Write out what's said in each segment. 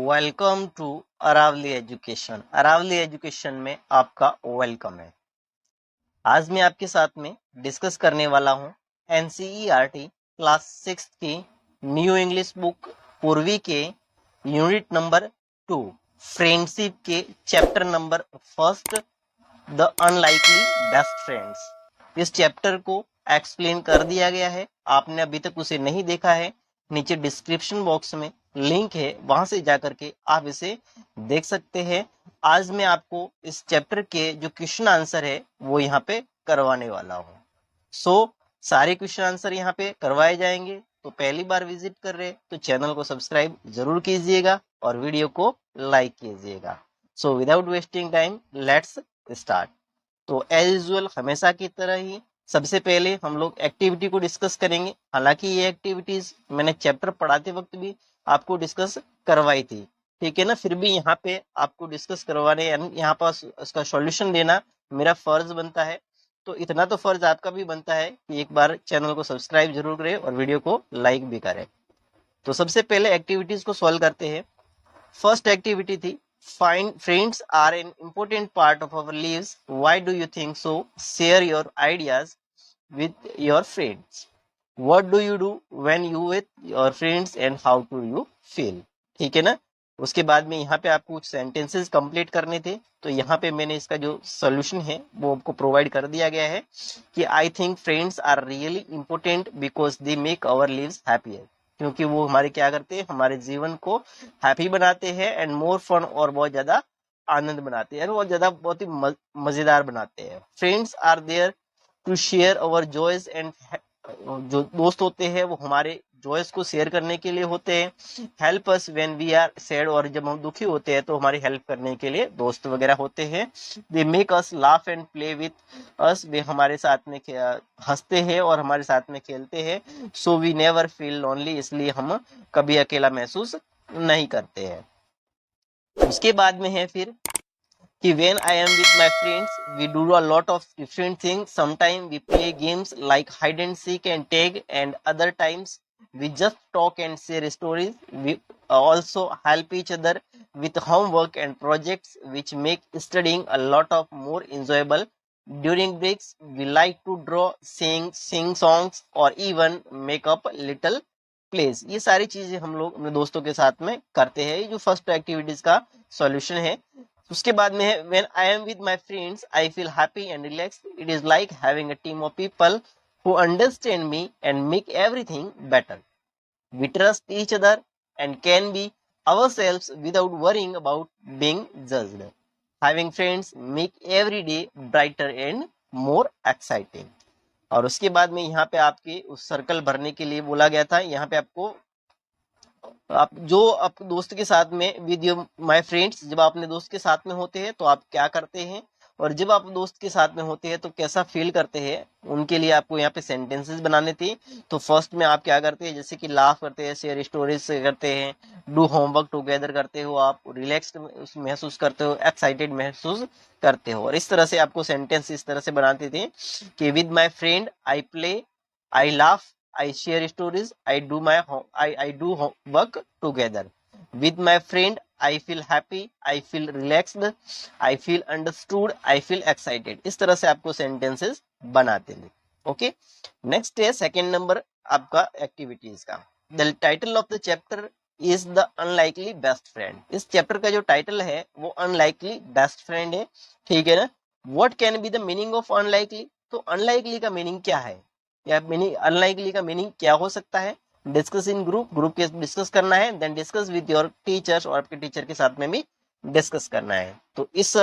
Welcome to Aravali education. Aravali education में आपका welcome है। आज मैं आपके साथ में डिस्कस करने वाला हूँ एनसीईआरटी क्लास 6 की न्यू इंग्लिश बुक पूर्वी के यूनिट नंबर 2 फ्रेंडशिप के chapter number first the unlikely best friends. इस चैप्टर को एक्सप्लेन कर दिया गया है। आपने अभी तक उसे नहीं देखा है, नीचे डिस्क्रिप्शन बॉक्स में लिंक है, वहां से जाकर के आप इसे देख सकते हैं। आज मैं आपको इस चैप्टर के जो क्वेश्चन आंसर है वो यहाँ पे करवाने वाला हूँ। सारे क्वेश्चन आंसर यहाँ पे करवाए जाएंगे। तो पहली बार विजिट कर रहे तो चैनल को सब्सक्राइब जरूर कीजिएगा और वीडियो को लाइक कीजिएगा। Without wasting time let's start. तो एज यूजुअल हमेशा की तरह ही सबसे पहले हम लोग एक्टिविटी को डिस्कस करेंगे। हालांकि ये एक्टिविटीज मैंने चैप्टर पढ़ाते वक्त भी आपको डिस्कस करवाई थी, ठीक है ना, फिर भी यहाँ पे आपको डिस्कस करवाने यानी यहाँ पास उसका सॉल्यूशन देना मेरा फर्ज बनता है। तो इतना तो फर्ज आपका भी बनता है कि एक बार चैनल को सब्सक्राइब जरूर करें और वीडियो को लाइक भी करें। तो सबसे पहले एक्टिविटीज को सॉल्व करते हैं। फर्स्ट एक्टिविटी थी find friends are an important part of our lives. Why do you think so? Share your ideas with your friends. What do you do when you with your friends and how do you feel? ठीक है ना। उसके बाद में यहाँ पे आपको कुछ सेंटेंसेस कंप्लीट करने थे, तो यहाँ पे मैंने इसका जो सोल्यूशन है वो आपको प्रोवाइड कर दिया गया है कि I think friends are really important because they make our lives happier. क्योंकि वो हमारे क्या करते हैं, हमारे जीवन को हैप्पी बनाते हैं एंड मोर फन, और बहुत ज्यादा आनंद बनाते हैं, बहुत ही मजेदार बनाते हैं। Friends are there to share our joys and, जो दोस्त होते हैं वो हमारे जॉयस को शेयर करने के लिए होते हैं। Help us when we are sad, और जब हम दुखी होते हैं तो हमारी हेल्प करने के लिए दोस्त वगैरह होते हैं। They make us laugh and play with us, वे हमारे साथ में हंसते हैं और हमारे साथ में खेलते हैं। So we never feel lonely, इसलिए हम कभी अकेला महसूस नहीं करते हैं। उसके बाद में है फिर कि when I am with my friends, we do a lot of different things. Sometimes we play games like hide and seek and tag, and other times we just talk and share stories. We also help each other with homework and projects, which make studying a lot of more enjoyable. During breaks, we like to draw, sing songs, or even make up little plays. ये सारी चीजें हम लोग अपने दोस्तों के साथ में करते हैं। ये जो फर्स्ट एक्टिविटीज का सॉल्यूशन है। उसके बाद में है when I am with my friends I feel happy and relaxed. It is like having a team of people who understand me and make everything better. We trust each other and can be ourselves without worrying about being judged. Having friends make every day brighter and more exciting. और उसके बाद में यहाँ पे आपके उस circle भरने के लिए बोला गया था। यहाँ पे आपको आप दोस्त के साथ में विद योर माय फ्रेंड्स, जब आप अपने दोस्त के साथ में होते हैं तो आप क्या करते हैं, और जब आप दोस्त के साथ में होते हैं तो कैसा फील करते हैं, उनके लिए आपको यहाँ पे सेंटेंसेस बनाने थे। तो फर्स्ट में आप क्या करते हैं, जैसे कि लाफ करते हैं, शेयर स्टोरीज करते हैं, डू होमवर्क टुगेदर करते हो, आप रिलैक्स्ड महसूस करते हो, एक्साइटेड महसूस करते हो। और इस तरह से आपको सेंटेंस इस तरह से बनाते थे कि with my friend I play, I laugh, I share stories, I do work together. With my friend, I feel happy, I feel relaxed, I feel understood, I feel excited. इस तरह से आपको सेंटेंसेस बनाते हैं। ओके, नेक्स्ट है second number आपका activities का। The title of the chapter is the unlikely best friend. इस चैप्टर का जो टाइटल है वो अनलाइकली बेस्ट फ्रेंड है, ठीक है ना। What can be the meaning of unlikely? तो अनलाइकली का मीनिंग क्या है, या मीनिंग अनलाइकली का मीनिंग क्या हो सकता है? डिस्कस इन ग्रुप के डिस्कस करना है, then discuss with your teachers, और आपके टीचर के साथ में भी डिस्कस करना है। तो इस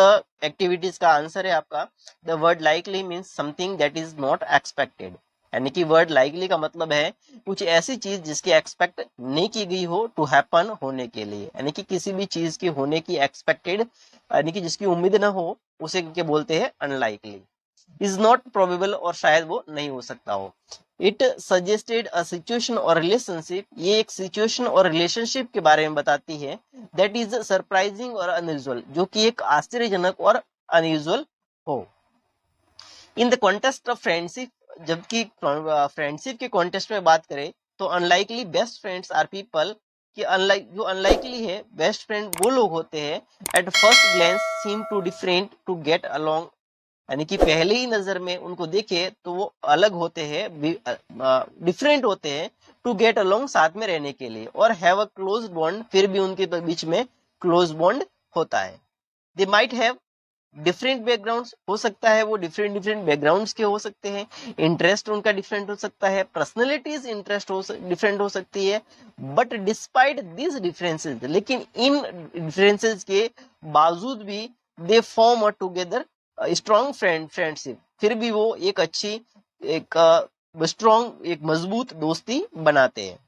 एक्टिविटीज का आंसर है आपका the word likely means something that is not expected. यानी कि वर्ड लाइकली का मतलब है कुछ ऐसी चीज जिसकी एक्सपेक्ट नहीं की गई हो टू हैपन, होने के लिए। यानी कि किसी भी चीज की होने की एक्सपेक्टेड, यानी कि जिसकी उम्मीद ना हो, उसे क्या बोलते हैं, अनलाइकली। इज नॉट प्रोबेबल, और शायद वो नहीं हो सकता हो। इट सजेस्टेड अ सिचुएशन और रिलेशनशिप, ये एक सिचुएशन और रिलेशनशिप के बारे में बताती है दैट इज सरप्राइजिंग और अनयूजुअल, जो कि एक आश्चर्यजनक और अनयूजुअल हो। In the contest of friendship, जबकि फ्रेंडशिप के कॉन्टेस्ट में बात करें तो unlikely best friends are people कि जो अनलाइकली है, बेस्ट फ्रेंड वो लोग होते हैं at first glance seem too different to get along, यानी कि पहले ही नजर में उनको देखे तो वो अलग होते हैं, डिफरेंट होते हैं, टू गेट अलोंग साथ में रहने के लिए, और हैव अ क्लोज बॉन्ड, फिर भी उनके बीच में क्लोज बॉन्ड होता है। They might have different backgrounds, हो सकता है वो डिफरेंट डिफरेंट बैकग्राउंड्स के हो सकते हैं, इंटरेस्ट उनका डिफरेंट हो सकता है, पर्सनैलिटीज इंटरेस्ट हो डिफरेंट हो सकती है, बट डिस्पाइट दिस डिफरेंसेस, लेकिन इन डिफरेंसेस के बावजूद भी they form a together strong friendship, फिर भी वो एक अच्छी, एक स्ट्रॉन्ग, एक मजबूत दोस्ती बनाते हैं।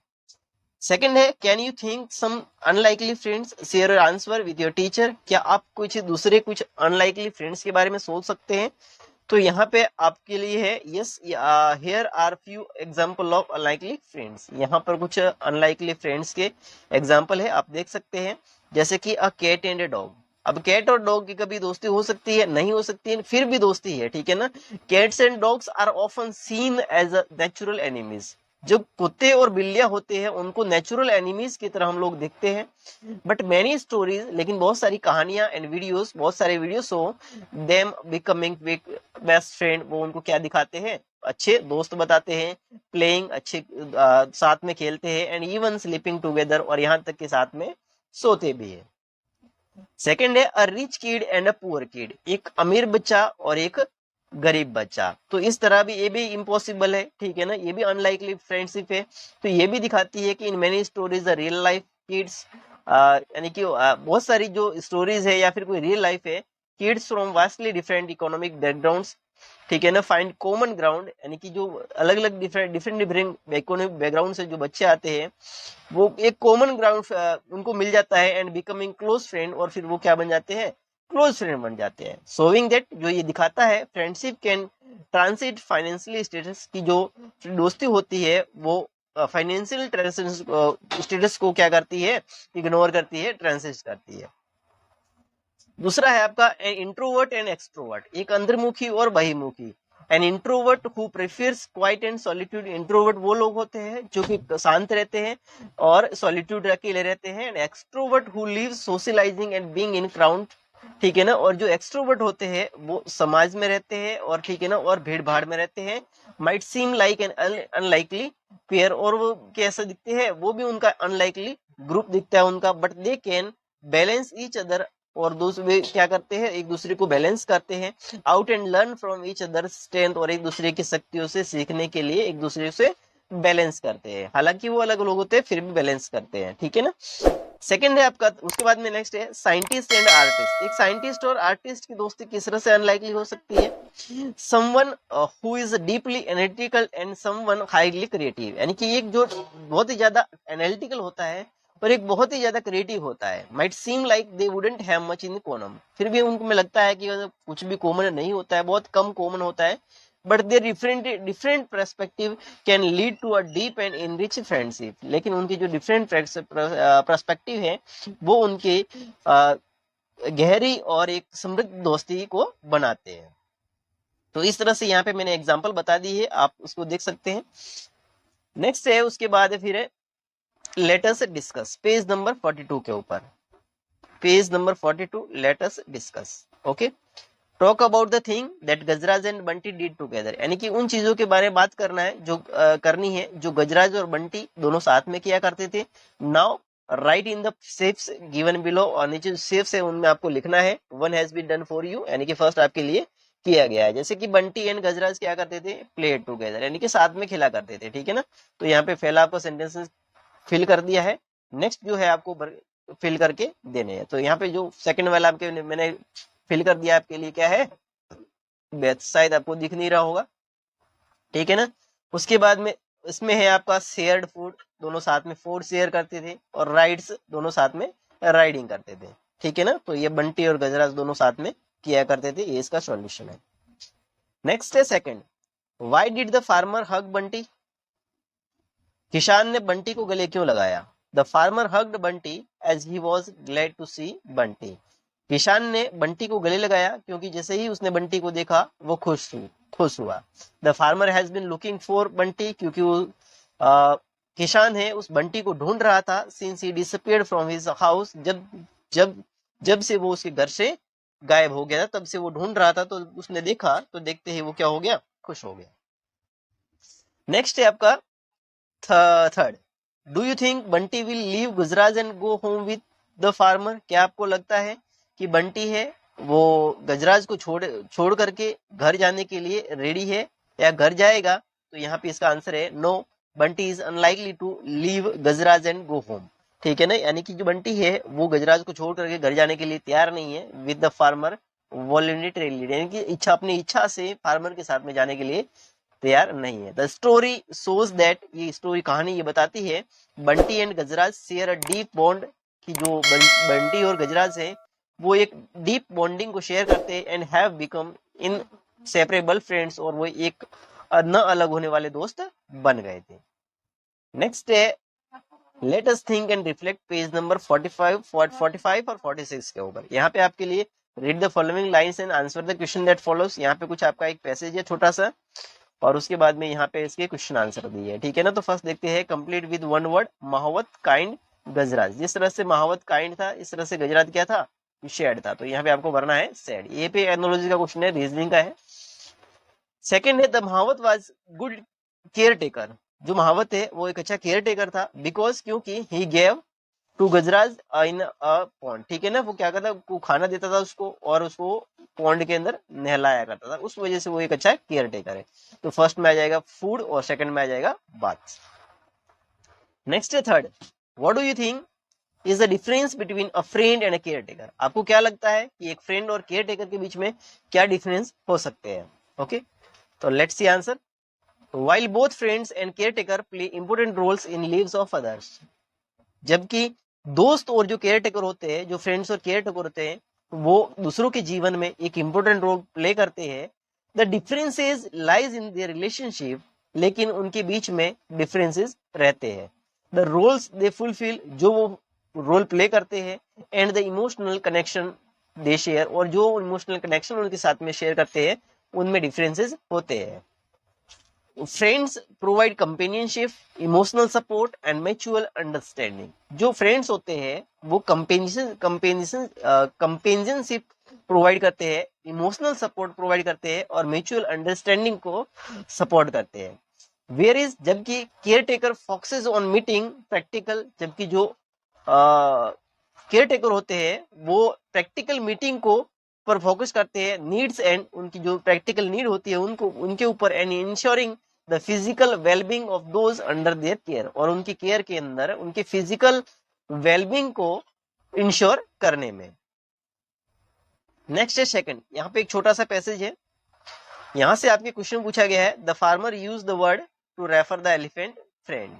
सेकंड है, can you think some unlikely friends, share your answer with your teacher, क्या आप कुछ अनलाइकली फ्रेंड्स के बारे में सोच सकते हैं? तो यहाँ पे आपके लिए है yes, here are few example of unlikely friends, यहाँ पर कुछ अनलाइकली फ्रेंड्स के एग्जांपल है, आप देख सकते हैं, जैसे कि a cat and a dog. अब कैट और डॉग की कभी दोस्ती हो सकती है, नहीं हो सकती है, फिर भी दोस्ती है, ठीक है ना। Cats and dogs are often seen as a natural enemies, जो कुत्ते और बिल्लियां होते हैं उनको नेचुरल एनिमीज की तरह हम लोग देखते हैं। बट मैनी स्टोरीज, लेकिन बहुत सारी कहानियां एंड वीडियोस, बहुत सारे वीडियोस हो देम बिकमिंग बेस्ट फ्रेंड, वो उनको क्या दिखाते हैं, अच्छे दोस्त बताते हैं, प्लेइंग, अच्छे साथ में खेलते हैं, एंड इवन स्लीपिंग टुगेदर, और यहाँ तक के साथ में सोते भी है। सेकंड है a rich kid and a poor kid, एक अमीर बच्चा और एक गरीब बच्चा, तो इस तरह भी ये भी इम्पॉसिबल है, ठीक है ना, ये भी अनलाइकली फ्रेंडशिप है। तो ये भी दिखाती है कि in many stories the real life kids, यानी कि बहुत सारी जो स्टोरीज है या फिर कोई रियल लाइफ है, kids from vastly different economic backgrounds, ठीक है ना, फाइंड कॉमन ग्राउंड, यानी कि जो अलग अलग डिफरेंट इकोनॉमिक बैकग्राउंड से जो बच्चे आते हैं, वो एक कॉमन ग्राउंड उनको मिल जाता है, एंड बिकमिंग क्लोज फ्रेंड, और फिर वो क्या बन जाते हैं, क्लोज फ्रेंड बन जाते हैं। सोविंग दैट, जो ये दिखाता है, friendship can transit financially status, की जो दोस्ती होती है वो फाइनेंशियल स्टेटस को क्या करती है, इग्नोर करती है, ट्रांसिट करती है। दूसरा है आपका इंट्रोवर्ट एंड एक्सट्रोवर्ट, एक अंतर्मुखी और बहिर्मुखी। An introvert who prefers quiet and solitude, introvert वो लोग होते हैं जो कि शांत रहते हैं और सॉलिट्यूड अकेले रहते हैं। And extrovert who lives socializing and being in crowd, ठीक है ना, और जो एक्सट्रोवर्ट होते हैं वो समाज में रहते हैं और, ठीक है ना, और भीड़ भाड़ में रहते हैं। Might seem like an unlikely pair, और वो कैसे दिखते हैं, वो भी उनका अनलाइकली ग्रुप दिखता है उनका, but they can balance each other, और दूसरे क्या करते हैं, एक दूसरे को बैलेंस करते हैं, out and learn from each other strength, और एक दूसरे की शक्तियों से सीखने के लिए एक दूसरे से बैलेंस करते हैं, हालांकि वो अलग लोग होते हैं फिर भी बैलेंस करते हैं, ठीक है ना। सेकंड है आपका, उसके बाद में नेक्स्ट है साइंटिस्ट एंड आर्टिस्ट, एक साइंटिस्ट और आर्टिस्ट की दोस्ती किस तरह से अनलाइकली हो सकती है। Someone who is deeply analytical and someone highly creative, यानी कि एक जो बहुत ही ज्यादा एनालिटिकल होता है और एक बहुत ही ज्यादा क्रिएटिव होता है। Might seem like they wouldn't have much in common, फिर भी उनको में लगता है कि कुछ भी कॉमन नहीं होता है, बहुत कम कॉमन होता है, but their different perspective can lead to a deep and enrich friendship, लेकिन उनकी जो डिफरेंट पर्सपेक्टिव है वो उनकी गहरी और एक समृद्ध दोस्ती को बनाते हैं। तो इस तरह से यहाँ पे मैंने एग्जांपल बता दी है, आप उसको देख सकते हैं। नेक्स्ट है, उसके बाद फिर है let us discuss, page number 42 के ऊपर, page number 42, let us discuss, okay. Talk about the thing that Gajraj and Bunty did together, यानी कि उन चीजों के बारे में बात करना है जो करनी है जो गजराज और बंटी दोनों साथ में किया करते थे। Now write in the shapes given below, और नीचे जो शेप्स है उनमें आपको लिखना है one has been done for you, यानी कि फर्स्ट आपके लिए किया गया है। जैसे कि बंटी एंड गजराज क्या करते थे, प्ले टुगेदर, यानी कि साथ में खेला करते थे, ठीक है ना। तो यहाँ पे पहला आपको सेंटेंसेस फिल कर दिया है, नेक्स्ट जो है आपको फिल करके देने हैं। तो यहाँ पे जो सेकंड वाला आपके मैंने फिल कर दिया आपके लिए क्या है, शायद आपको दिख नहीं रहा होगा, ठीक है ना। उसके बाद में इसमें है आपका शेयर्ड फूड, दोनों साथ में फूड शेयर करते थे, और राइड्स दोनों साथ में राइडिंग करते थे, ठीक है ना। तो ये बंटी और गजराज दोनों साथ में किया करते थे, ये इसका सॉल्यूशन है। नेक्स्ट है second, why did the farmer hug Bunty, किसान ने बंटी को गले क्यों लगाया। The farmer hugged Bunty as he was glad to see Bunty, किसान ने बंटी को गले लगाया क्योंकि जैसे ही उसने बंटी को देखा वो खुश हुआ। The farmer has been looking for Bunty, क्योंकि वो किसान है उस बंटी को ढूंढ रहा था since he disappeared from his house, जब जब से वो उसके घर से गायब हो गया था तब से वो ढूंढ रहा था, तो उसने देखा तो देखते ही वो क्या हो गया, खुश हो गया। नेक्स्ट है आपका third, do you think Bunty will leave Gujarat and go home with the farmer? क्या आपको लगता है कि बंटी है वो गजराज को छोड़ करके घर जाने के लिए रेडी है या घर जाएगा? तो यहाँ पे इसका आंसर है no, Bunty is unlikely to leave Gajraj and go home. ठीक है ना, यानी कि जो बंटी है वो गजराज को छोड़ करके घर जाने के लिए तैयार नहीं है विद द फार्मर वॉलंटरीली, यानी कि अपनी इच्छा से फार्मर के साथ में जाने के लिए तैयार नहीं है। द स्टोरी शोज दैट, ये स्टोरी कहानी ये बताती है Bunty and Gajraj share a deep bond, कि जो बंटी और गजराज है वो एक डीप बॉन्डिंग को शेयर करते हैं and have become inseparable friends, और वो एक न अलग होने वाले दोस्त बन गए थे। नेक्स्ट है let us think and reflect, page number 45 और 46 के ऊपर। यहाँ पे आपके लिए read the following lines and answer the question that follows. यहाँ पे कुछ आपका एक पैसेज है छोटा सा, और उसके बाद में यहाँ पे इसके क्वेश्चन आंसर दिए है। ठीक है ना, तो फर्स्ट देखते हैं कंप्लीट विद वन वर्ड, महावत काइंड गजराज। जिस तरह से महावत काइंड था इस तरह से गजराज क्या था, शेड था, तो यहाँ पे आपको भरना है सेड। ये पे एनोलॉजी का क्वेश्चन है, रीजनिंग का है। सेकंड है द महावत वाज गुड केयर टेकर, जो महावत है वो एक अच्छा केयर टेकर था, बिकॉज क्योंकि he gave to Gajraj in a pond. ठीक है ना, वो क्या करता, वो खाना देता था उसको और उसको पॉन्ड के अंदर नहलाया करता था, उस वजह से वो एक अच्छा केयर टेकर है। तो फर्स्ट में आ जाएगा फूड और सेकंड में आ जाएगा बाथ। नेक्स्ट है third, what do you think is the difference between a friend and a care taker? आपको क्या लगता है कि एक फ्रेंड और केयर टेकर के बीच में क्या डिफरेंस हो सकते हैं? ओके, तो let's see answer. While both friends and caretaker play important roles in lives of others, जबकि दोस्त और जो केयर टेकर होते हैं, जो फ्रेंड्स और केयर टेकर होते हैं, वो दूसरों के जीवन में एक इंपॉर्टेंट रोल प्ले करते हैं। The differences lies in their relationship, लेकिन उनके बीच में डिफरेंसेस रहते हैं। द रोल्स दे फुलफिल, जो वो रोल प्ले करते हैं, and the emotional connection they share, और जो इमोशनल कनेक्शन उनके साथ में शेयर करते हैं उनमें डिफरेंसेस होते हैं। Friends provide companionship, emotional support and mutual understanding. जो फ्रेंड्स होते हैं वो कंपेनियनशिप प्रोवाइड करते हैं, इमोशनल सपोर्ट प्रोवाइड करते हैं और म्यूचुअल अंडरस्टैंडिंग को सपोर्ट करते हैं। वेयर इज, जबकि care taker focuses on meeting practical, जबकि जो केयर टेकर होते हैं वो प्रैक्टिकल मीटिंग को पर फोकस करते हैं, नीड्स एंड, उनकी जो प्रैक्टिकल नीड होती है उनको उनके ऊपर, and ensuring the physical wellbeing of those under their care, और उनकी केयर के अंदर उनके फिजिकल वेलबींग को इंश्योर करने में। नेक्स्ट है सेकंड, यहाँ पे एक छोटा सा पैसेज है, यहाँ से आपके क्वेश्चन पूछा गया है the farmer use the word to refer the elephant friend,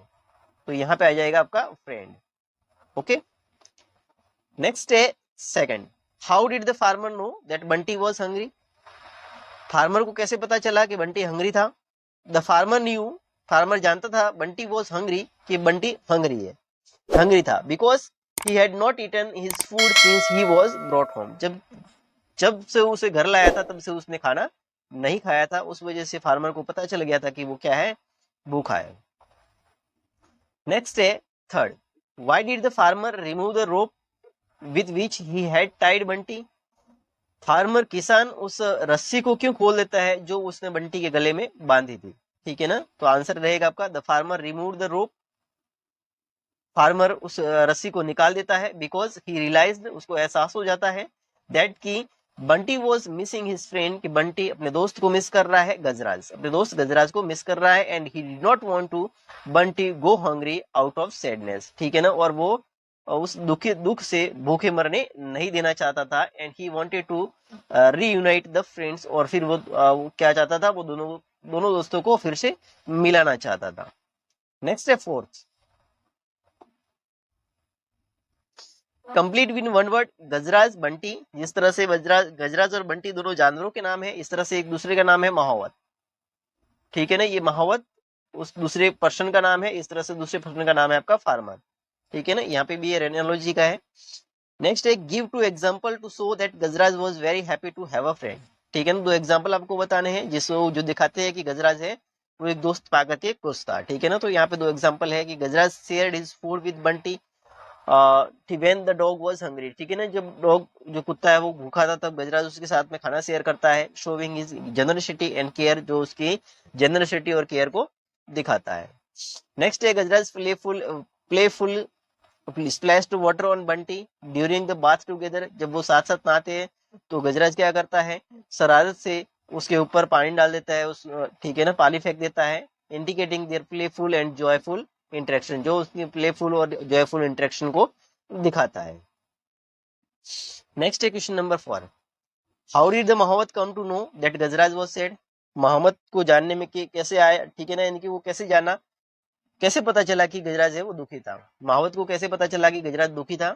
तो यहाँ पे आ जाएगा आपका फ्रेंड। ओके, नेक्स्ट है second, how did the farmer know that Bunty was hungry? Farmer को कैसे पता चला कि बंटी हंग्री था? द फार्मर न्यू, फार्मर जानता था बंटी वॉज हंग्री, कि बंटी हंग्री था, because he had not eaten his food since he was brought home. जब से उसे घर लाया था तब से उसने खाना नहीं खाया था, उस वजह से फार्मर को पता चल गया था कि वो क्या है, भूखा है। नेक्स्ट है third, why did the farmer remove the rope with which he had tied Bunty? Farmer किसान उस रस्सी को क्यों खोल देता है जो उसने बंटी के गले में बांधी थी? ठीक है ना, तो आंसर रहेगा आपका the farmer remove the rope, farmer उस रस्सी को निकाल देता है, बिकॉज ही रियलाइज्ड, उसको एहसास हो जाता है, दैट की Bunty was missing his friend, कि बंटी अपने दोस्त को मिस कर रहा है, गजराज, अपने दोस्त गजराज को मिस कर रहा है, and he did not want to Bunty go hungry out of sadness. ठीक है ना, और वो उस दुख से भूखे मरने नहीं देना चाहता था, and he wanted to reunite the friends, और फिर वो क्या चाहता था, वो दोनों दोस्तों को फिर से मिलाना चाहता था। नेक्स्ट है fourth, complete with one word, Gajraj Bunty, जिस तरह से गजराज और बंटी दोनों जानवरों के नाम है, इस तरह से एक दूसरे का नाम है महावत। ठीक है ना, ये महावत उस दूसरे पर्सन का नाम है, इस तरह से दूसरे पर्सन का नाम है आपका फार्मर। ठीक है ना, यहाँ पे भी ये एनालॉजी का है। नेक्स्ट है give two example to show that Gajraj was very happy to have a friend. ठीक है ना, दो एग्जांपल आपको बताने हैं जिसको जो दिखाते हैं कि गजराज है वो एक दोस्त पा करके खुश था, ठीक है ना। तो यहाँ पे दो एग्जांपल है कि Gajraj shared his food with Bunty when the dog was hungry, ठीक है ना। जब डॉग जो कुत्ता है वो भूखा था तब गजराज उसके साथ में खाना शेयर करता है, showing his generosity and care, जो उसकी जनरसिटी और केयर को दिखाता है। नेक्स्ट है Gajraj playful splash to water on Bunty during the bath together, जब वो साथ साथ नहाते हैं तो गजराज क्या करता है, शरारत से उसके ऊपर पानी डाल देता है, उस ठीक है ना, पानी फेंक देता है, indicating their playful and joyful interaction, जो उसकी प्लेफुल और जॉयफुल इंटरेक्शन को दिखाता है। नेक्स्ट है question number 4, how did the Mohammed come to know that Gajraj was sad, Mohammed को जानने में कि कैसे आया, ठीक है ना, यानी कि वो कैसे जाना, कैसे पता चला कि गजराज है वो दुखी था, महावत को कैसे पता चला कि गजराज दुखी था।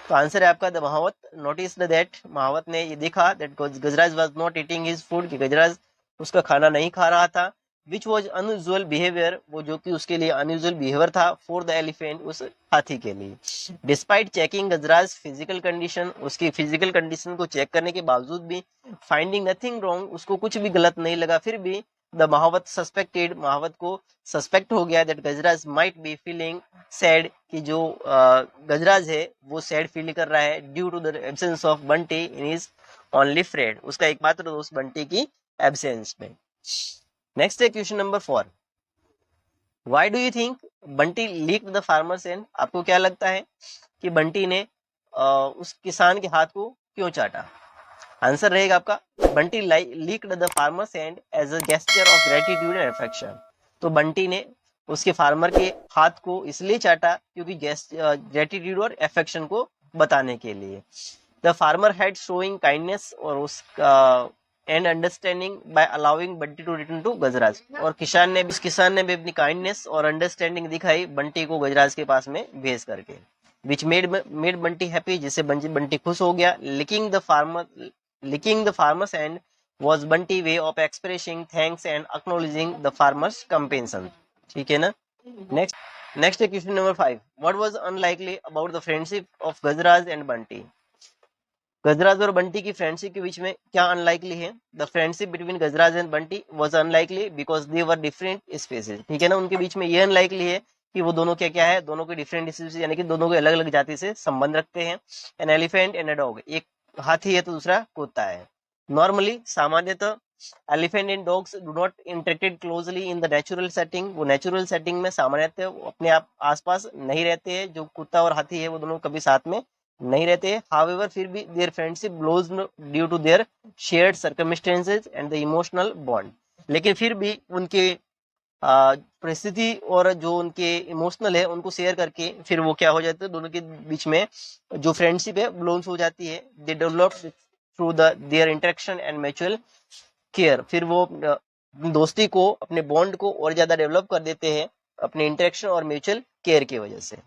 तो आंसर है आपका द महावत नोटिस दैट, महावत ने ये देखा that Gajraj was not eating his food, कि गजराज उसका खाना नहीं खा रहा था, विच वॉज अनयूजुअल बिहेवियर, वो जो कि उसके लिए अनयूजुअल बिहेवियर था, फॉर द एलिफेंट, उस हाथी के लिए। डिस्पाइट चेकिंग गजराज फिजिकल कंडीशन, उसकी फिजिकल कंडीशन को चेक करने के बावजूद भी, फाइंडिंग नथिंग रॉन्ग, उसको कुछ भी गलत नहीं लगा, फिर भी द महावत सस्पेक्टेड, महावत को सस्पेक्ट हो गया that Gajraj might be feeling sad, कि जो गजराज है वो सैड फील कर रहा है, due to the absence of Bunty in his only friend, उसका एकमात्र दोस्त बंटी की एब्सेंस में। नेक्स्ट है question number 4, why do you think Bunty licked the farmer's hand, आपको क्या लगता है कि बंटी ने उस किसान के हाथ को क्यों चाटा। आंसर रहेगा आपका Bunty licked the farmer's hand as a gesture of gratitude and affection, तो बंटी ने उसके फार्मर के हाथ को इसलिए चाटा क्योंकि ग्रेटिट्यूड और अफेक्शन को बताने के लिए। The farmer had showing kindness और उसका and understanding by allowing Bunty to return to Gajraj, और किसान ने भी अपनी काइंडनेस और अंडरस्टैंडिंग दिखाई बंटी को गजराज के पास में भेज करके, विच मेड बंटी हैप्पी, जिससे बंटी खुश हो गया। licking the farmer's hand was Bunty way of expressing thanks and acknowledging the farmer's compensation, ठीक है ना। नेक्स्ट है question number 5, what was unlikely about the friendship of Gajraj and Bunty, Gajraj और बंटी की फ्रेंडशिप के बीच में क्या अनलाइकली है। The friendship between Gajraj and Bunty was unlikely because they were different species, ठीक है ना, उनके बीच में ये अनलाइकली है कि वो दोनों क्या है, दोनों के डिफरेंट स्पीसीज, यानी कि दोनों के अलग अलग जाति से संबंध रखते हैं। An elephant and a dog, एक हाथी है तो दूसरा कुत्ता है। नॉर्मली सामान्यतः elephant and dogs do not interacted closely in the natural setting, वो नेचुरल सेटिंग में सामान्यतः अपने आप आसपास नहीं रहते हैं, जो कुत्ता और हाथी है वो दोनों कभी साथ में नहीं रहते। हाउएवर फिर भी their friendship blossom due to their shared circumstances and the emotional bond, लेकिन फिर भी उनके परिस्थिति और जो उनके इमोशनल है उनको शेयर करके फिर वो क्या हो जाता है, दोनों के बीच में जो फ्रेंडशिप है ब्लोम्स हो जाती है। They develop through their interaction and mutual care, फिर वो दोस्ती को, अपने बॉन्ड को और ज्यादा डेवलप कर देते हैं अपने इंटरेक्शन और म्यूचुअल केयर की वजह से।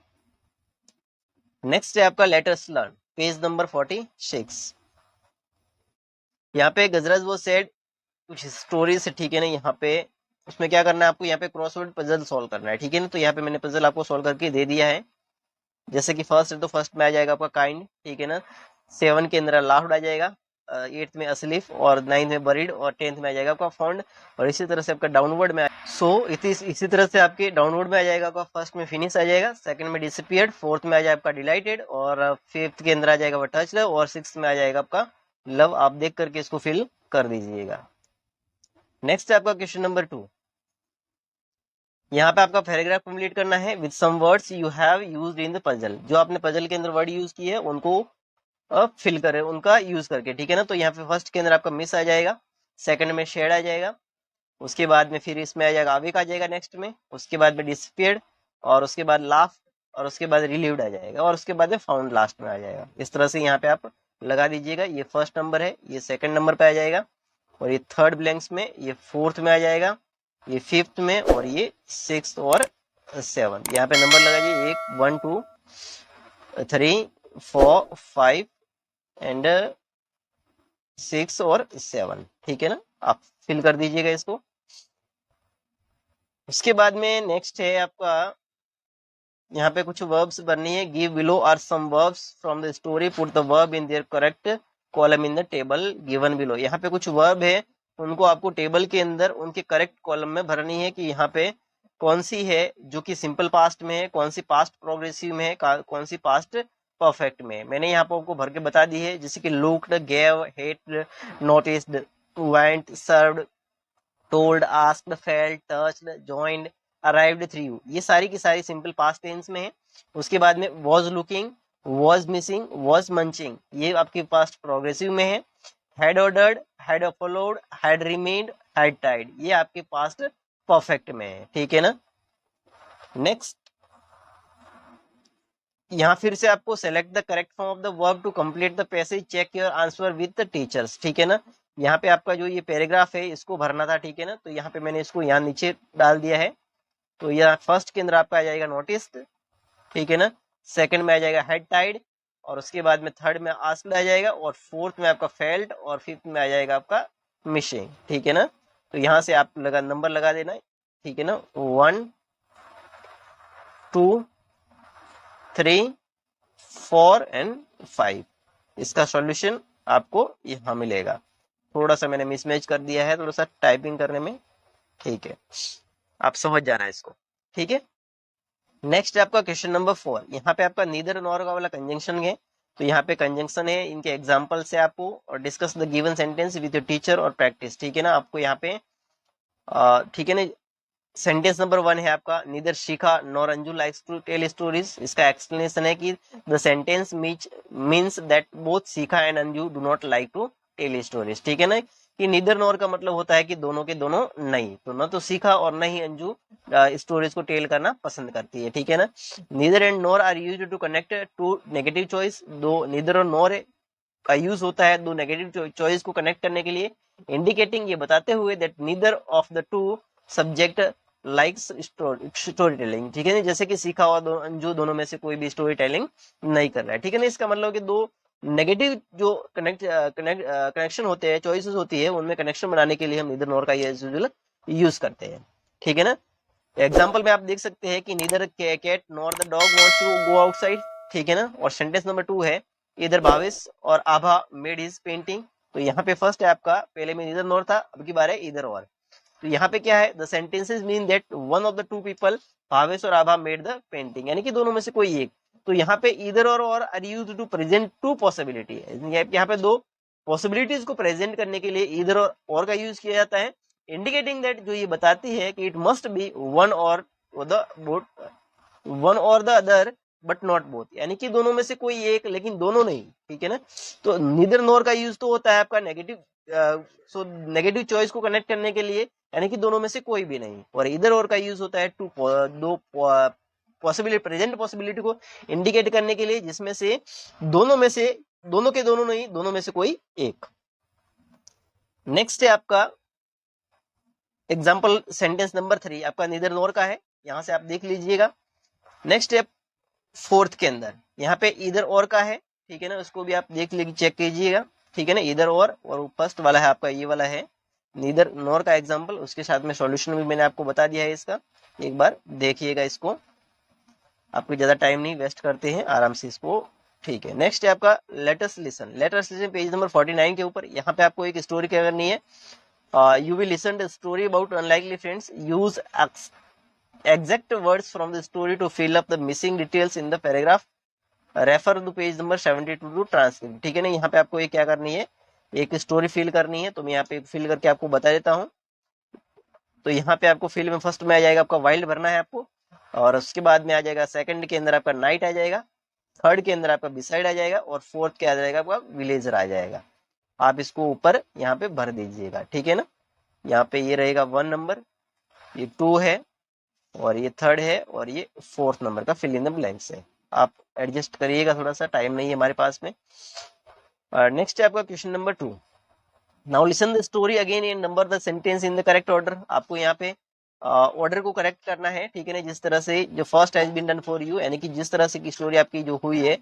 नेक्स्ट है आपका लेटर्स लर्न, पेज नंबर 46। यहाँ पे गजराज वो सेड कुछ स्टोरी से, ठीक है ना, यहाँ पे उसमें क्या करना है आपको, यहाँ पे क्रॉसवर्ड पजल सॉल्व करना है, ठीक है ना। तो यहाँ पे मैंने पजल आपको सॉल्व करके दे दिया है। जैसे कि फर्स्ट है तो फर्स्ट में आ जाएगा आपका काइंड, ठीक है ना, 7 के अंदर लाफ्ड आ जाएगा, 8th में असलीफ, और 9th में बरीड, और 10th में आ जाएगा आपका फाउंड, और इसी तरह से आपका डाउनवर्ड में इसी तरह से आपके डाउनवर्ड में आ जाएगा आपका, फर्स्ट में फिनिश आ जाएगा, सेकंड में डिसअपीयर्ड, 4th में आ जाएगा आपका डिलाइटेड, और 5th के अंदर आ जाएगा टच लव, और 6th में आ जाएगा आपका लव। आप देख करके इसको फिल कर दीजिएगा। नेक्स्ट है आपका क्वेश्चन नंबर 2, यहाँ पे आपका पैराग्राफ कंप्लीट करना है with some words you have used in the puzzle, जो आपने पजल के अंदर वर्ड यूज किए हैं उनको फिल करें, उनका यूज करके, ठीक है ना। तो यहाँ पे फर्स्ट के अंदर आपका मिस आ जाएगा, सेकंड में शेड आ जाएगा, उसके बाद में फिर इसमें आ जाएगा आविक आ जाएगा नेक्स्ट में, उसके बाद में डिसअपीयर्ड, और उसके बाद लाफ, और उसके बाद रिलीव्ड आ जाएगा, और उसके बाद में फाउंड लास्ट में आ जाएगा। इस तरह से यहाँ पे आप लगा दीजिएगा। ये फर्स्ट नंबर है, ये सेकंड नंबर पे आ जाएगा, और ये थर्ड ब्लैंक्स में, ये 4th में आ जाएगा, ये 5th में, और ये 6th और 7th। यहाँ पे नंबर लगाइए 1 2 3 4 5 एंड 6 और 7, ठीक है ना। आप फिल कर दीजिएगा इसको। उसके बाद में नेक्स्ट है आपका, यहाँ पे कुछ वर्ब्स बननी है। Give below are some verbs from the story, put the verb in their correct column in the table given below. यहाँ पे कुछ वर्ब है उनको आपको टेबल के अंदर उनके करेक्ट कॉलम में भरनी है कि यहाँ पे कौन सी है जो कि सिंपल पास्ट में है, कौन सी पास्ट प्रोग्रेसिव में है, कौन सी पास्ट परफेक्ट में है। मैंने यहाँ पे आपको भर के बता दी है, जैसे कि looked, gave, hate, noticed, went, served, told, asked, felt, touched, joined, arrived through, ये सारी की सारी सिंपल पास्ट टेंस में है। उसके बाद में was looking, was missing, was munching, ये आपके पास्ट प्रोग्रेसिव में है। Had ordered, had followed, had remained, had tied, ये आपके पास्ट परफेक्ट में है। ठीक है ना। नेक्स्ट, यहाँ फिर से आपको select the correct form of the verb to complete the passage, check your answer with the teachers. ठीक है ना। यहाँ पे आपका जो ये पैराग्राफ है इसको भरना था। ठीक है ना। तो यहाँ पे मैंने इसको यहाँ नीचे डाल दिया है। तो यह फर्स्ट के अंदर आपका आ जाएगा नोटिस्ड, ठीक है ना। सेकंड में आ जाएगा हेड टाइड, और उसके बाद में थर्ड में आस्क्ड आ जाएगा, और फोर्थ में आपका फेल्ट, और फिफ्थ में आ जाएगा आपका मिसिंग। ठीक है ना। तो यहाँ से आप नंबर लगा देना है। ठीक है ना। 1 2 3 4 एंड 5, इसका सॉल्यूशन आपको यहाँ मिलेगा। थोड़ा सा मैंने मिसमैच कर दिया है थोड़ा सा टाइपिंग करने में। ठीक है, आप समझ जाना इसको। ठीक है। नेक्स्ट आपका क्वेश्चन नंबर 4, यहाँ पे आपका नीदर नॉर का वाला कंजंक्शन है। तो यहाँ पे कंजंक्शन है, इनके एग्जांपल से आपको, और discuss the given sentence with your teacher और प्रैक्टिस। ठीक है ना। आपको यहाँ पे ठीक है ना, सेंटेंस नंबर 1 है आपका, neither Shikha nor Anju likes to tell stories. इसका एक्सप्लेनेशन है कि the sentence means that both Shikha and Anju do not like to tell stories. ठीक है ना, कि नीदर नॉर का मतलब होता है कि दोनों के दोनों नहीं, तो न तो शिखा और न ही अंजू स्टोरीज को टेल करना पसंद करती है। ठीक है ना। Neither and nor are used to connect two negative choice, दो नीदर और नॉर का यूज होता है दो नेगेटिव चॉइस को कनेक्ट करने के लिए, इंडिकेटिंग, ये बताते हुए that neither of the two subject likes story telling. ठीक है ना, जैसे कि शिखा और अंजू दोनों में से कोई भी स्टोरी टेलिंग नहीं कर रहा है। ठीक है ना। इसका मतलब कि दो नेगेटिव जो कनेक्शन होते हैं, चॉइसेस होती है, उनमें कनेक्शन बनाने के लिए हम नीदर नॉर का यूज करते हैं। ठीक है ना। एग्जाम्पल में आप देख सकते हैं कि neither cat nor the dog wants to go outside. ठीक है ना। और सेंटेंस नंबर 2 है, इधर भावेश और आभा मेड हिज पेंटिंग। तो यहाँ पे फर्स्ट है आपका, पहले में नीदर नॉर था, अब की बार है इधर और। तो यहाँ पे क्या है, the sentences mean that one of the two people, Bhavesh और आभा, मेड द पेंटिंग, यानी कि दोनों में से कोई एक। तो यहाँ पे इधर और are used to present two possibility है, यहाँ पे दो पॉसिबिलिटीज को प्रेजेंट करने के लिए इधर और का यूज किया जाता है, इंडिकेटिंग दैट, जो ये बताती है कि इट मस्ट बी वन और the other but not both, यानी कि दोनों में से कोई एक लेकिन दोनों नहीं। ठीक है ना। तो नीदर नॉर का यूज तो होता है आपका नेगेटिव चॉइस को कनेक्ट करने के लिए, यानी कि दोनों में से कोई भी नहीं, और इधर और का यूज होता है टू दो पॉसिबिलिटी, प्रेजेंट पॉसिबिलिटी को इंडिकेट करने के लिए, जिसमें से दोनों के दोनों नहीं, दोनों में से कोई एक। नेक्स्ट है आपका एग्जाम्पल सेंटेंस नंबर 3, आपका नीदर नॉर का है, यहां से आप देख लीजिएगा। नेक्स्ट है 4th के अंदर, यहाँ पे इधर और का है। ठीक है ना, उसको भी आप देख लीजिए, चेक कीजिएगा। ठीक है ना, इधर और फर्स्ट वाला है आपका, ये वाला है नीदर नॉर का एग्जाम्पल, उसके साथ में सॉल्यूशन भी मैंने आपको बता दिया है इसका, एक बार देखिएगा इसको, आपको ज्यादा टाइम नहीं वेस्ट करते हैं, आराम से इसको। ठीक है। नेक्स्ट है आपका लेटस लिसन पेज नंबर 49 के ऊपर, यहाँ पे आपको एक स्टोरी क्या करनी है, you will listen the story about unlikely friends, use exact words from the story to fill up the missing details in the paragraph, refer to page number 72 to transcript. ठीक है ना, यहाँ पे आपको ये क्या करनी है, एक स्टोरी फिल करनी है, तो मैं यहाँ पे फिल करके आपको बता देता हूँ। तो यहाँ पे आपको फिल में फर्स्ट में आ जाएगा आपका वाइल्ड भरना है आपको, और उसके बाद में आ जाएगा सेकंड के अंदर आपका नाइट आ जाएगा, थर्ड के अंदर आपका बिसाइड आ जाएगा, और फोर्थ के आ जाएगा आपका विलेजर आ जाएगा। आप इसको ऊपर यहाँ पे भर दीजिएगा। ठीक है ना। यहाँ पे ये रहेगा 1 नंबर, ये 2 है, और ये 3rd है, और ये 4th नंबर का फिल इन द ब्लैंक्स है। आप एडजस्ट करिएगा, थोड़ा सा टाइम नहीं है हमारे पास में। नेक्स्ट है आपका question number 2, now listen the story again and number the sentence in the correct order. आपको यहाँ पे ऑर्डर को करेक्ट करना है। ठीक है ना, जिस तरह से जो first has been done for you, यानी कि जिस तरह से की स्टोरी आपकी जो हुई है,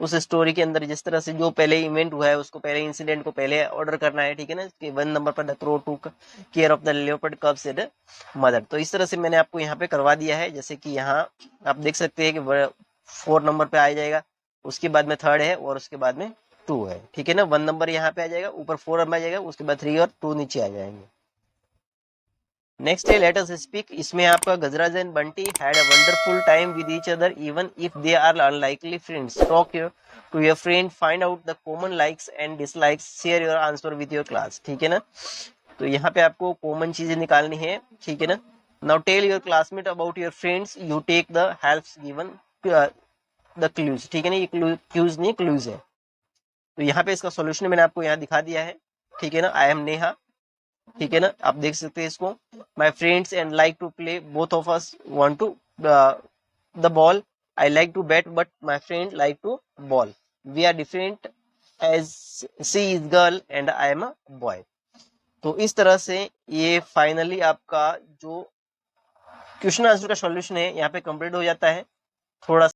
उस स्टोरी के अंदर जिस तरह से जो पहले इवेंट हुआ है, उसको पहले इंसिडेंट को पहले ऑर्डर करना है। ठीक है ना, कि 1 नंबर पर द क्रो टूक केयर ऑफ द लेपर्ड कब सेड मदर। तो इस तरह से मैंने आपको यहाँ पे करवा दिया है, जैसे कि यहाँ आप देख सकते हैं कि 4 नंबर पे आ जाएगा, उसके बाद में 3rd है, और उसके बाद में 2 है, ठीक है ना। 1 नंबर यहाँ पे आ जाएगा, ऊपर 4 नंबर आ जाएगा, उसके बाद 3 और 2 नीचे आ जाएंगे। नेक्स्ट है लेट अस स्पीक। इसमें आपका Gajraj and Bunty had a wonderful time with each other even if they are unlikely friends. Talk to your friend, find out the common likes and dislikes, share your answer with your class, ठीक है ना। तो यहाँ पे आपको common चीजें निकालनी है, ठीक है ना। Now tell your classmate about your friends, you take the helps given the clues, ठीक है ना। ये क्लूज नहीं, क्लूज है। तो यहाँ पे इसका सॉल्यूशन मैंने आपको यहाँ दिखा दिया है, ठीक है ना। आई एम नेहा, ठीक है ना, आप देख सकते हैं इसको। My friends and like to play, both of us want to the ball, I like to bat but my friend like to ball, we are different as she is girl and I am a boy. तो इस तरह से ये finally आपका जो question answer का solution है यहाँ पे कंप्लीट हो जाता है। थोड़ा